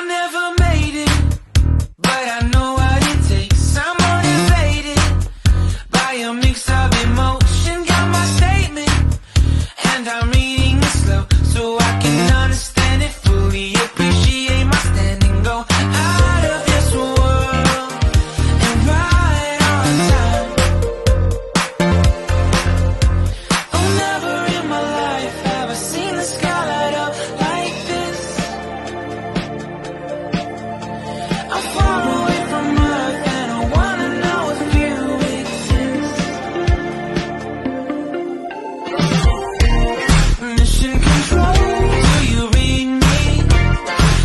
never made it, but I know what it takes. I'm motivated by a mix of emotion. Got my statement, and I'm reading it slow so I can understand it fully. Appreciate my standing, go out of this world and right on time. Oh, never in my life have I seen the sky light up like this. I'm far away from Earth and I wanna know if you exist. Mission control, do you read me?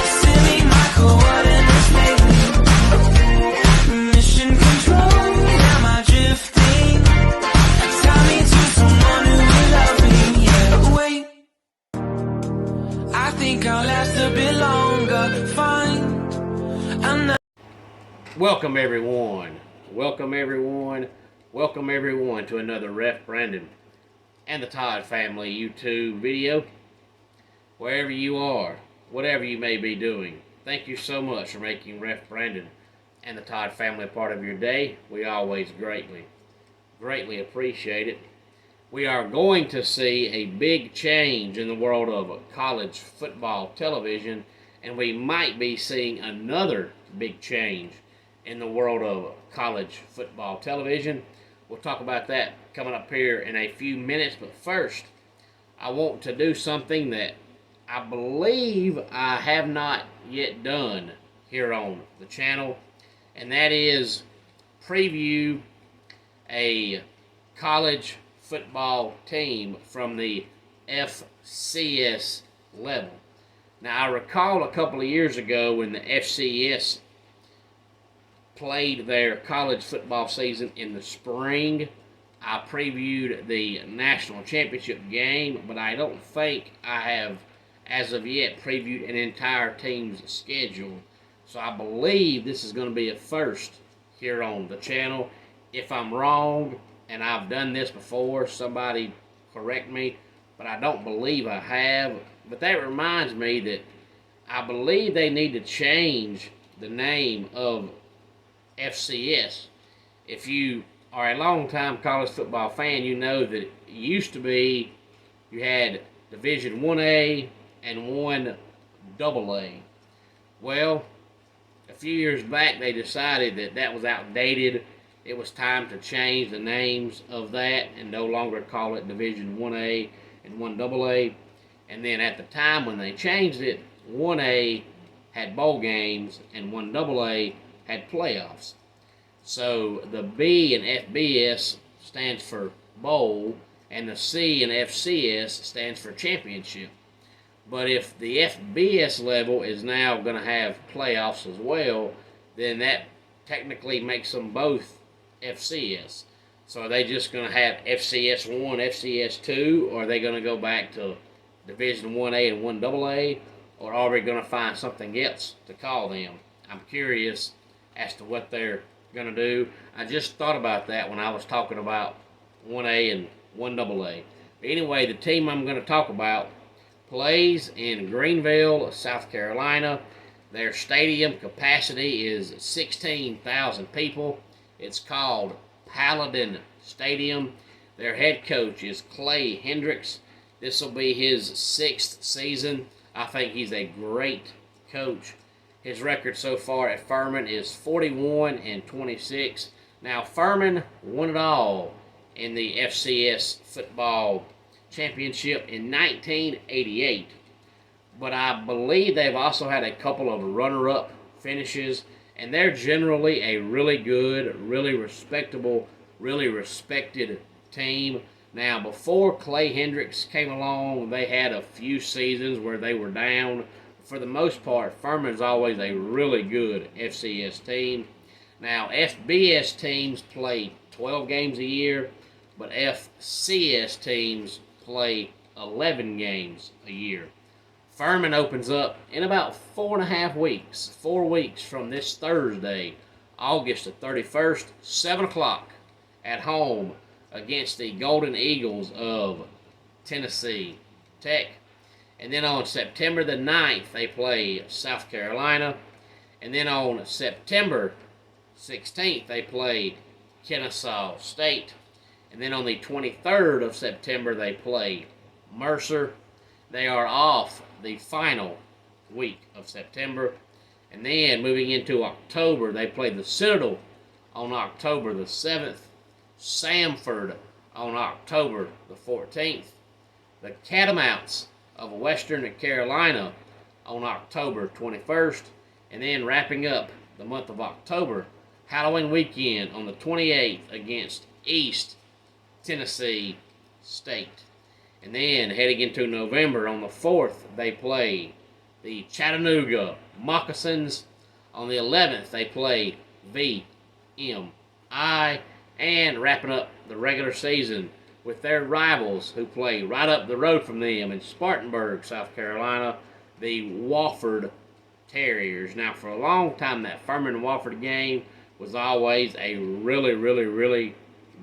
Send me my coordinates lately. Mission control, am I drifting? Tie me to someone who will love me, yeah. Wait, I think I'll last a bit longer. Fine, I'm not. Welcome everyone to another Ref Brandon and the Todd family YouTube video. Wherever you are, whatever you may be doing, thank you so much for making Ref Brandon and the Todd family a part of your day. We always greatly appreciate it. We are going to see a big change in the world of college football television, and we might be seeing another big change in the world of college football television. We'll talk about that coming up here in a few minutes, but first, I want to do something that I believe I have not yet done here on the channel, and that is preview a college football team from the FCS level. Now, I recall a couple of years ago when the FCS played their college football season in the spring, I previewed the national championship game, but I don't think I have, as of yet, previewed an entire team's schedule. So I believe this is going to be a first here on the channel. If I'm wrong, and I've done this before, somebody correct me, but I don't believe I have. But that reminds me that I believe they need to change the name of FCS. If you are a long-time college football fan, you know that it used to be you had Division 1A and 1AA. Well, a few years back they decided that that was outdated. It was time to change the names of that and no longer call it Division 1A and 1AA. And then at the time when they changed it, 1A had bowl games and 1AA had playoffs. So the B in FBS stands for bowl, and the C in FCS stands for championship. But if the FBS level is now going to have playoffs as well, then that technically makes them both FCS. So are they just going to have FCS 1, FCS 2, or are they going to go back to Division 1A and 1AA, or are we going to find something else to call them? I'm curious as to what they're going to do. I just thought about that when I was talking about 1A and 1AA. But anyway, the team I'm going to talk about plays in Greenville, South Carolina. Their stadium capacity is 16,000 people. It's called Paladin Stadium. Their head coach is Clay Hendricks. This will be his 6th season. I think he's a great coach. His record so far at Furman is 41-26. Now, Furman won it all in the FCS football championship in 1988. But I believe they've also had a couple of runner-up finishes, and they're generally a really good, really respectable, really respected team. Now, before Clay Hendricks came along, they had a few seasons where they were down. For the most part, Furman's always a really good FCS team. Now, FBS teams play 12 games a year, but FCS teams play 11 games a year. Furman opens up in about 4.5 weeks, 4 weeks from this Thursday, August the 31st, 7 o'clock at home against the Golden Eagles of Tennessee Tech. And then on September the 9th, they play South Carolina. And then on September 16th, they play Kennesaw State. And then on the 23rd of September, they play Mercer. They are off the final week of September. And then moving into October, they play the Citadel on October the 7th, Samford on October the 14th, the Catamounts of Western Carolina on October 21st, and then wrapping up the month of October, Halloween weekend on the 28th against East Tennessee State. And then heading into November on the 4th, they play the Chattanooga Moccasins. On the 11th, they play VMI. And wrapping up the regular season with their rivals who play right up the road from them in Spartanburg, South Carolina, the Wofford Terriers. Now, for a long time, that Furman-Wofford game was always a really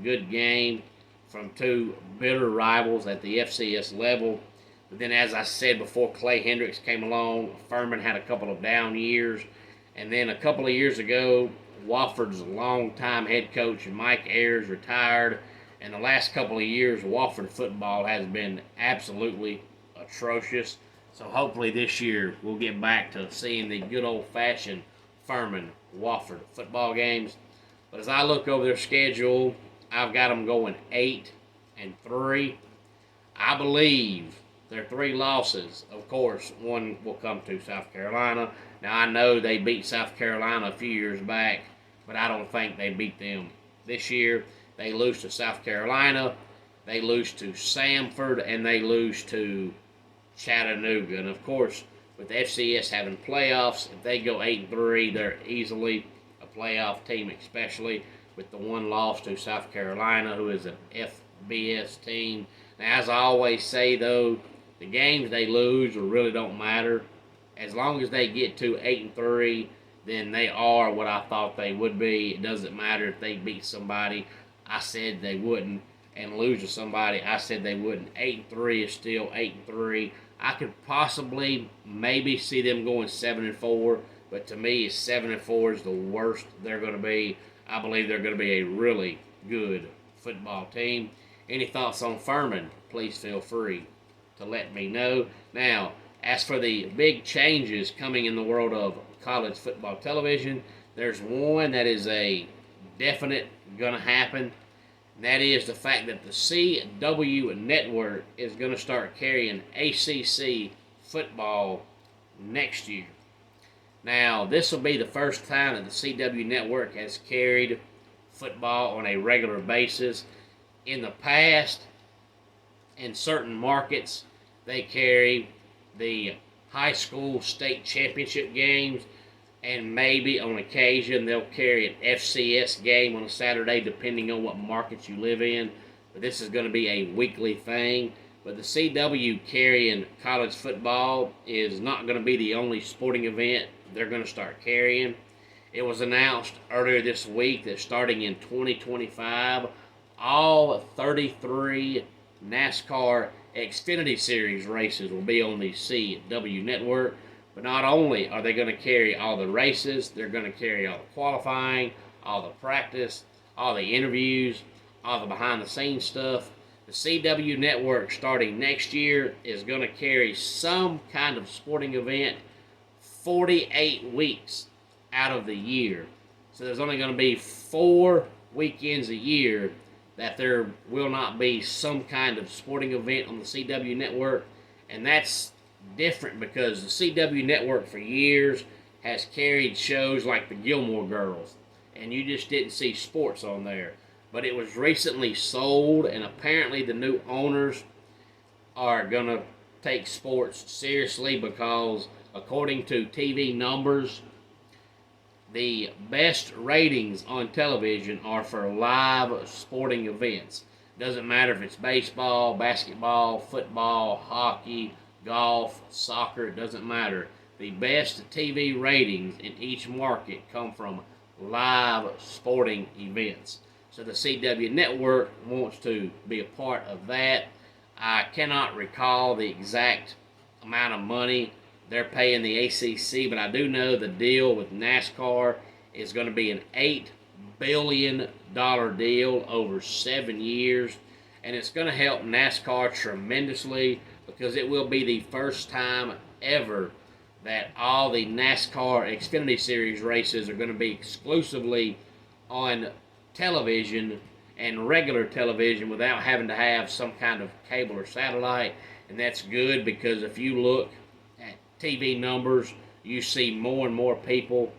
good game from two bitter rivals at the FCS level. But then, as I said before, Clay Hendricks came along. Furman had a couple of down years. And then a couple of years ago, Wofford's longtime head coach, Mike Ayers, retired. And the last couple of years, Wofford football has been absolutely atrocious. So hopefully this year we'll get back to seeing the good old-fashioned Furman-Wofford football games. But as I look over their schedule, I've got them going 8-3. I believe their 3 losses, of course, one will come to South Carolina. Now, I know they beat South Carolina a few years back, but I don't think they beat them this year. They lose to South Carolina, they lose to Samford, and they lose to Chattanooga. And, of course, with the FCS having playoffs, if they go 8-3, they're easily a playoff team, especially with the one loss to South Carolina, who is an FBS team. Now, as I always say, though, the games they lose really don't matter. As long as they get to 8-3, then they are what I thought they would be. It doesn't matter if they beat somebody I said they wouldn't, and lose to somebody I said they wouldn't. 8-3 is still 8-3. I could possibly maybe see them going 7-4, but to me, 7-4 is the worst they're going to be. I believe they're going to be a really good football team. Any thoughts on Furman? Please feel free to let me know. Now, as for the big changes coming in the world of college football television, there's one that is a definite going to happen. And that is the fact that the CW network is going to start carrying ACC football next year. Now, this will be the first time that the CW network has carried football on a regular basis. In the past, in certain markets, they carry the high school state championship games, and maybe on occasion they'll carry an FCS game on a Saturday, depending on what market you live in. But this is going to be a weekly thing. But the CW carrying college football is not going to be the only sporting event they're going to start carrying. It was announced earlier this week that starting in 2025, all 33 NASCAR Xfinity Series races will be on the CW network. But not only are they going to carry all the races, they're going to carry all the qualifying, all the practice, all the interviews, all the behind-the-scenes stuff. The CW network starting next year is going to carry some kind of sporting event 48 weeks out of the year. So there's only going to be 4 weekends a year that there will not be some kind of sporting event on the CW network. And that's different because the CW network for years has carried shows like the Gilmore Girls, and you just didn't see sports on there. But it was recently sold, and apparently the new owners are going to take sports seriously because, according to TV numbers, the best ratings on television are for live sporting events. Doesn't matter if it's baseball, basketball, football, hockey, golf, soccer, it doesn't matter. The best TV ratings in each market come from live sporting events. So the CW network wants to be a part of that. I cannot recall the exact amount of money they're paying the ACC, but I do know the deal with NASCAR is going to be an $8 billion deal over 7 years, and it's going to help NASCAR tremendously because it will be the first time ever that all the NASCAR Xfinity Series races are going to be exclusively on television and regular television without having to have some kind of cable or satellite. And that's good because if you look at TV numbers, you see more and more people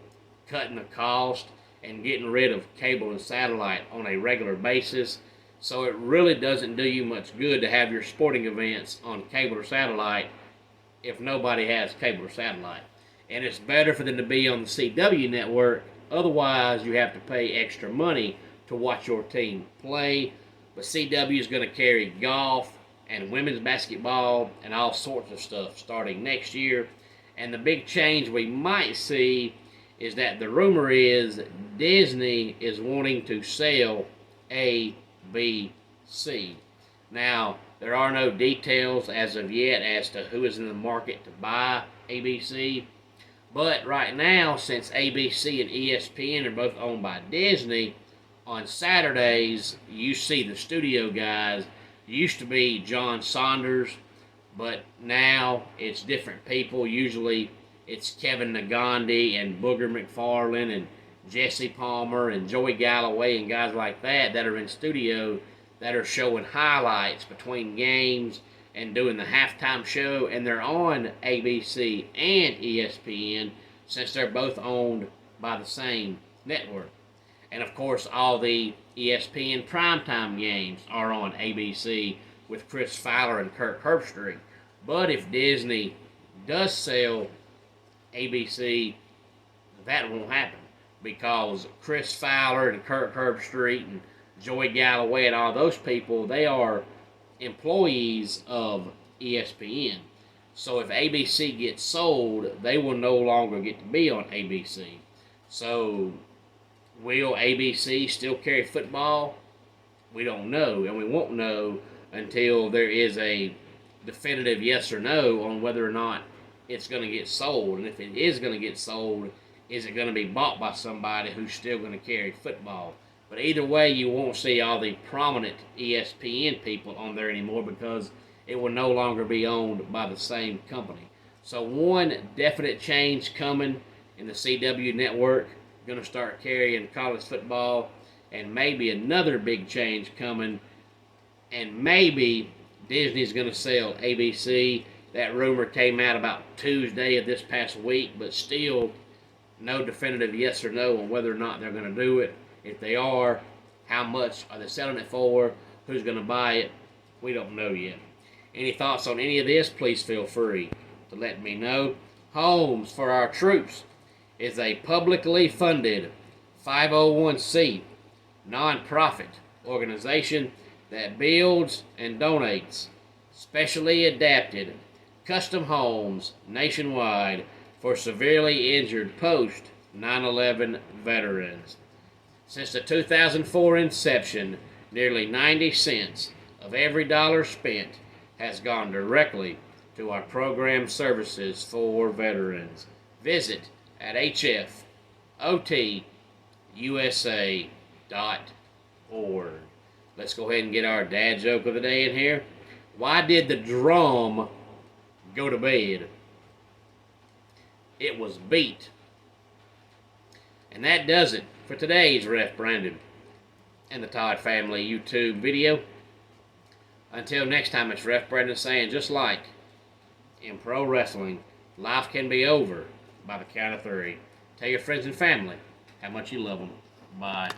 cutting the cost and getting rid of cable and satellite on a regular basis. So it really doesn't do you much good to have your sporting events on cable or satellite if nobody has cable or satellite. And it's better for them to be on the CW network. Otherwise, you have to pay extra money to watch your team play. But CW is going to carry golf and women's basketball and all sorts of stuff starting next year. And the big change we might see is that the rumor is Disney is wanting to sell ABC. Now, there are no details as of yet as to who is in the market to buy ABC. But right now, since ABC and ESPN are both owned by Disney, on Saturdays, you see the studio guys. It used to be John Saunders, but now it's different people. Usually it's Kevin Nagandi and Booger McFarlane and Jesse Palmer and Joey Galloway and guys like that are in studio that are showing highlights between games and doing the halftime show, and they're on ABC and ESPN since they're both owned by the same network. And of course, all the ESPN primetime games are on ABC with Chris Fowler and Kirk Herbstreit. But if Disney does sell ABC, that won't happen because Chris Fowler and Kirk Herbstreit and Joey Galloway and all those people, they are employees of ESPN. So if ABC gets sold, they will no longer get to be on ABC. So will ABC still carry football? We don't know, and we won't know until there is a definitive yes or no on whether or not it's going to get sold. And if it is going to get sold, is it going to be bought by somebody who's still going to carry football? But either way, you won't see all the prominent ESPN people on there anymore because it will no longer be owned by the same company. So one definite change coming in the CW network, going to start carrying college football, and maybe another big change coming, and maybe Disney's going to sell ABC. That rumor came out about Tuesday of this past week, but still no definitive yes or no on whether or not they're going to do it. If they are, how much are they selling it for? Who's going to buy it? We don't know yet. Any thoughts on any of this, please feel free to let me know. Homes for Our Troops is a publicly funded 501c nonprofit organization that builds and donates specially adapted custom homes nationwide for severely injured post 9/11 veterans. Since the 2004 inception, nearly 90 cents of every dollar spent has gone directly to our program services for veterans. Visit at hfotusa.org. Let's go ahead and get our dad joke of the day in here. Why did the drum go to bed? It was beat. And that does it for today's Ref Brandon and the Todd Family YouTube video. Until next time, it's Ref Brandon saying, just like in pro wrestling, life can be over by the count of 3. Tell your friends and family how much you love them. Bye.